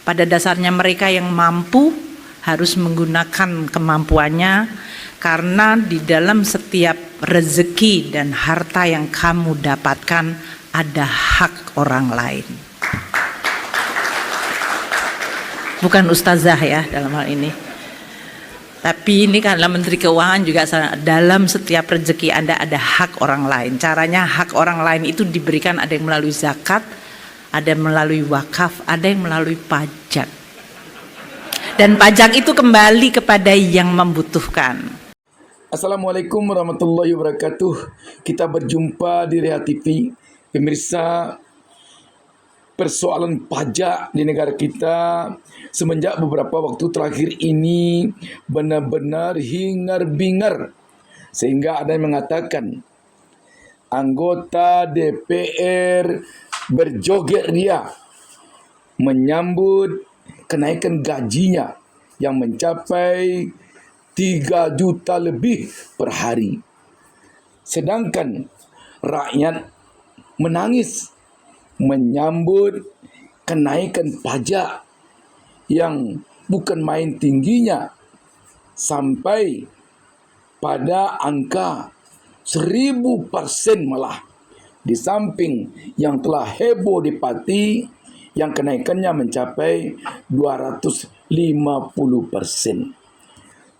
Pada dasarnya mereka yang mampu harus menggunakan kemampuannya, karena di dalam setiap rezeki dan harta yang kamu dapatkan ada hak orang lain. Bukan ustazah ya dalam hal ini. Tapi ini karena Menteri Keuangan juga dalam setiap rezeki Anda ada hak orang lain. Caranya hak orang lain itu diberikan, ada yang melalui zakat, ada yang melalui wakaf, ada yang melalui pajak. Dan pajak itu kembali kepada yang membutuhkan. Assalamualaikum warahmatullahi wabarakatuh. Kita berjumpa di Reha TV. Pemirsa, persoalan pajak di negara kita semenjak beberapa waktu terakhir ini benar-benar hingar-bingar. Sehingga ada yang mengatakan anggota DPR berjoget ria menyambut kenaikan gajinya yang mencapai 3 juta lebih per hari. Sedangkan rakyat menangis menyambut kenaikan pajak yang bukan main tingginya sampai pada angka 1000% malah. Di samping yang telah heboh di Pati yang kenaikannya mencapai 250%.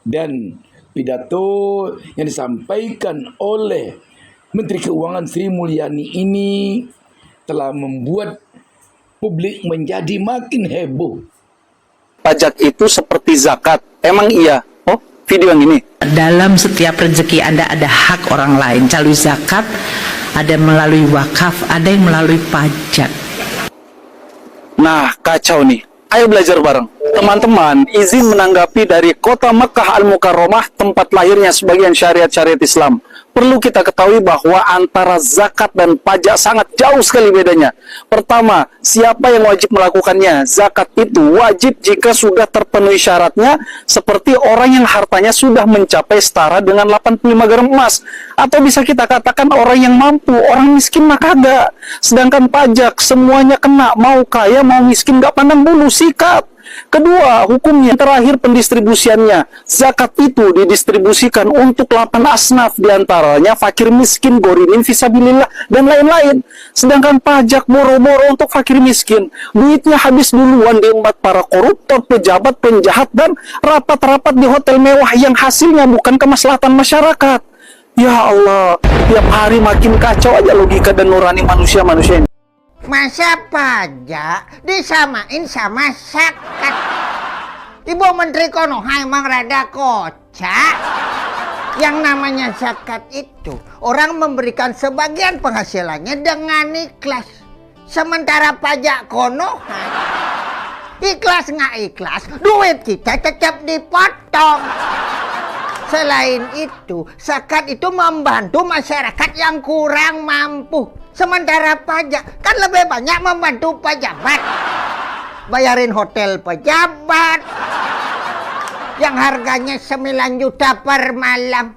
Dan pidato yang disampaikan oleh Menteri Keuangan Sri Mulyani ini telah membuat publik menjadi makin heboh. Pajak itu seperti zakat. Emang iya? Oh, video yang ini. Dalam setiap rezeki Anda ada hak orang lain. Melalui zakat, ada melalui wakaf, ada yang melalui pajak. Nah, kacau nih. Ayo belajar bareng. Teman-teman, izin menanggapi dari kota Mekah Al-Mukarramah, tempat lahirnya sebagian syariat-syariat Islam. Perlu kita ketahui bahwa antara zakat dan pajak sangat jauh sekali bedanya. Pertama, siapa yang wajib melakukannya? Zakat itu wajib jika sudah terpenuhi syaratnya, seperti orang yang hartanya sudah mencapai setara dengan 85 gram emas. Atau bisa kita katakan orang yang mampu, orang miskin mah kagak. Sedangkan pajak, semuanya kena, mau kaya, mau miskin, gak pandang bulu, sikat. Kedua, hukumnya terakhir pendistribusiannya. Zakat itu didistribusikan untuk 8 asnaf, diantaranya fakir miskin, gorinin fisabilillah, dan lain-lain. Sedangkan pajak boro-boro untuk fakir miskin. Duitnya habis duluan diembat para koruptor, pejabat, penjahat, dan rapat-rapat di hotel mewah yang hasilnya bukan kemaslahatan masyarakat. Ya Allah, tiap hari makin kacau aja logika dan nurani manusia-manusia ini. Masa pajak disamain sama zakat? Ibu Menteri Konoha emang rada kocak. Yang namanya zakat itu orang memberikan sebagian penghasilannya dengan ikhlas. Sementara pajak Konoha ikhlas nggak ikhlas, duit kita tetap dipotong. Selain itu, zakat itu membantu masyarakat yang kurang mampu. Sementara pajak kan lebih banyak membantu pejabat. Bayarin hotel pejabat yang harganya 9 juta per malam.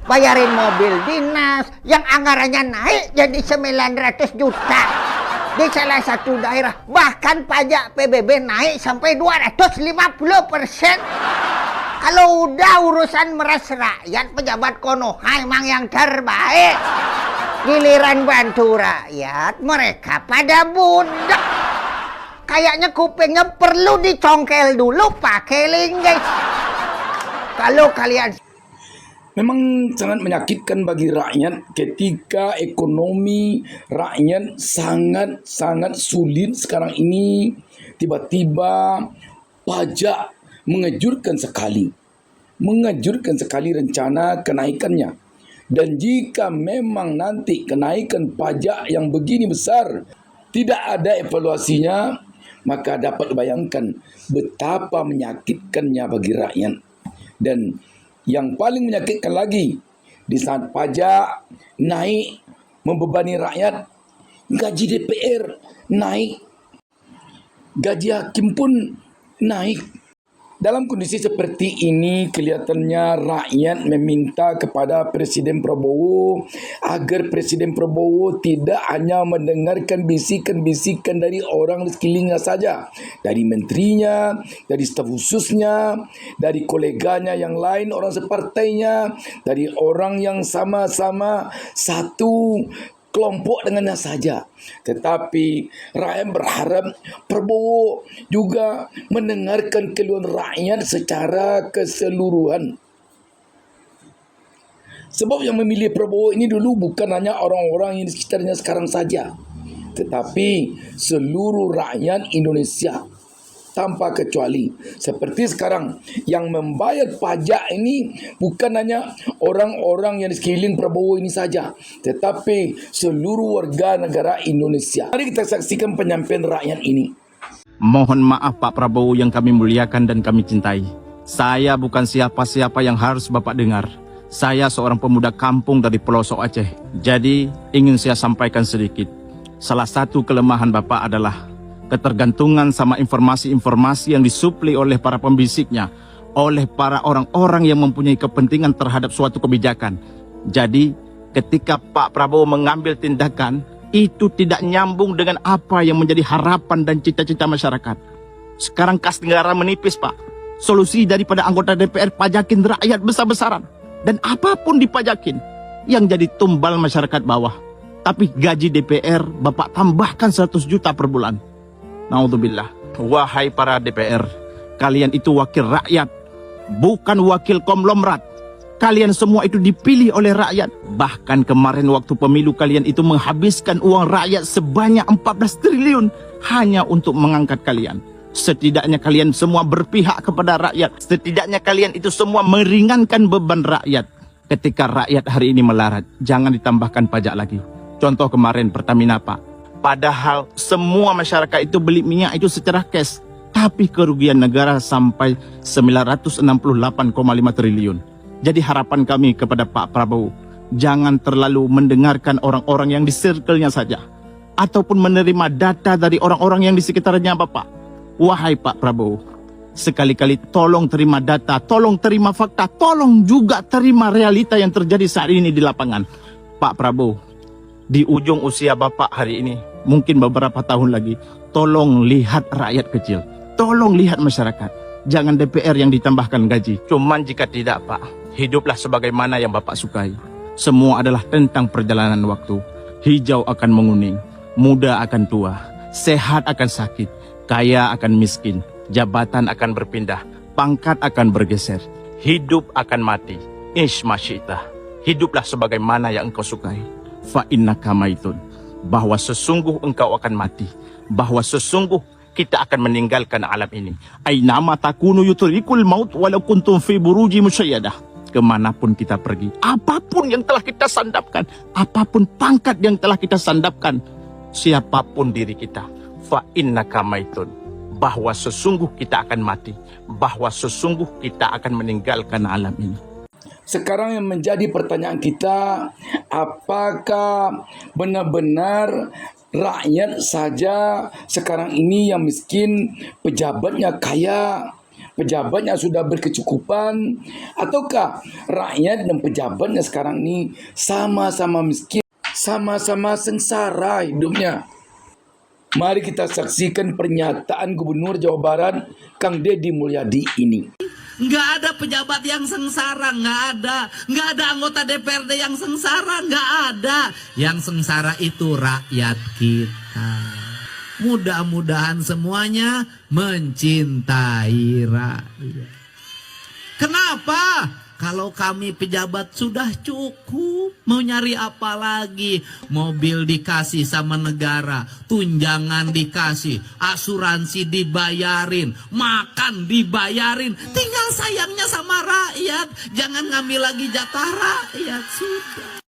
Bayarin mobil dinas yang anggarannya naik jadi 900 juta. Di salah satu daerah bahkan pajak PBB naik sampai 250%. Kalau udah urusan meras rakyat, pejabat Konoha emang yang terbaik. Giliran bantu rakyat, mereka pada budak. Kayaknya kupingnya perlu dicongkel dulu pakai linggis. Kalau kalian... Memang sangat menyakitkan bagi rakyat ketika ekonomi rakyat sangat sulit sekarang ini. Tiba-tiba pajak mengejutkan sekali rencana kenaikannya. Dan jika memang nanti kenaikan pajak yang begini besar tidak ada evaluasinya, maka dapat dibayangkan betapa menyakitkannya bagi rakyat. Dan yang paling menyakitkan lagi, di saat pajak naik membebani rakyat, gaji DPR naik, gaji hakim pun naik. Dalam kondisi seperti ini, kelihatannya rakyat meminta kepada Presiden Prabowo agar Presiden Prabowo tidak hanya mendengarkan bisikan-bisikan dari orang di sekelilingnya saja, dari menterinya, dari staf khususnya, dari koleganya yang lain, orang separtainya, dari orang yang sama-sama satu kelompok dengannya saja. Tetapi rakyat berharap Prabowo juga mendengarkan keluhan rakyat secara keseluruhan. Sebab yang memilih Prabowo ini dulu bukan hanya orang-orang yang di sekitarnya sekarang saja, tetapi seluruh rakyat Indonesia tanpa kecuali. Seperti sekarang yang membayar pajak ini bukan hanya orang-orang yang di sekeliling Prabowo ini saja, tetapi seluruh warga negara Indonesia. Mari kita saksikan penyampaian rakyat ini. Mohon maaf Pak Prabowo yang kami muliakan dan kami cintai. Saya bukan siapa-siapa yang harus Bapak dengar. Saya seorang pemuda kampung dari pelosok Aceh. Jadi ingin saya sampaikan sedikit. Salah satu kelemahan Bapak adalah ketergantungan sama informasi-informasi yang disuplai oleh para pembisiknya, oleh para orang-orang yang mempunyai kepentingan terhadap suatu kebijakan. Jadi, ketika Pak Prabowo mengambil tindakan, itu tidak nyambung dengan apa yang menjadi harapan dan cita-cita masyarakat. Sekarang kas negara menipis, Pak. Solusi daripada anggota DPR pajakin rakyat besar-besaran. Dan apapun dipajakin, yang jadi tumbal masyarakat bawah. Tapi gaji DPR, Bapak tambahkan 100 juta per bulan. Naudzubillah. Wahai para DPR, kalian itu wakil rakyat, bukan wakil konglomerat. Kalian semua itu dipilih oleh rakyat. Bahkan kemarin waktu pemilu kalian itu menghabiskan uang rakyat sebanyak 14 triliun hanya untuk mengangkat kalian. Setidaknya kalian semua berpihak kepada rakyat. Setidaknya kalian itu semua meringankan beban rakyat. Ketika rakyat hari ini melarat, jangan ditambahkan pajak lagi. Contoh kemarin Pertamina, Pak. Padahal semua masyarakat itu beli minyak itu secara cash. Tapi kerugian negara sampai 968,5 triliun. Jadi harapan kami kepada Pak Prabowo, jangan terlalu mendengarkan orang-orang yang di circle-nya saja. Ataupun menerima data dari orang-orang yang di sekitarnya Bapak. Wahai Pak Prabowo, sekali-kali tolong terima data, tolong terima fakta, tolong juga terima realita yang terjadi saat ini di lapangan. Pak Prabowo, di ujung usia Bapak hari ini, mungkin beberapa tahun lagi, tolong lihat rakyat kecil. Tolong lihat masyarakat. Jangan DPR yang ditambahkan gaji. Cuman jika tidak, Pak, hiduplah sebagaimana yang Bapak sukai. Semua adalah tentang perjalanan waktu. Hijau akan menguning, muda akan tua, sehat akan sakit, kaya akan miskin, jabatan akan berpindah, pangkat akan bergeser, hidup akan mati. Ish masyita. Hiduplah sebagaimana yang engkau sukai. Fa innaka maitun. Bahwa sesungguh engkau akan mati, bahwa sesungguh kita akan meninggalkan alam ini. Ainama takunu yutrikul maut walau kuntum fi buruji musayyadah. Kemanapun kita pergi, apapun yang telah kita sandapkan, apapun pangkat yang telah kita sandapkan, siapapun diri kita, fa innaka maitun. Bahwa sesungguh kita akan mati, bahwa sesungguh kita akan meninggalkan alam ini. Sekarang yang menjadi pertanyaan kita, apakah benar-benar rakyat saja sekarang ini yang miskin, pejabatnya kaya, pejabatnya sudah berkecukupan, ataukah rakyat dan pejabatnya sekarang ini sama-sama miskin, sama-sama sengsara hidupnya? Mari kita saksikan pernyataan Gubernur Jawa Barat, Kang Deddy Mulyadi ini. Nggak ada pejabat yang sengsara, nggak ada. Nggak ada anggota DPRD yang sengsara, nggak ada. Yang sengsara itu rakyat kita. Mudah-mudahan semuanya mencintai rakyat. Kenapa? Kalau kami pejabat sudah cukup, mau nyari apa lagi? Mobil dikasih sama negara, tunjangan dikasih, asuransi dibayarin, makan dibayarin. Tinggal sayangnya sama rakyat. Jangan ngambil lagi jatah rakyat, sudah.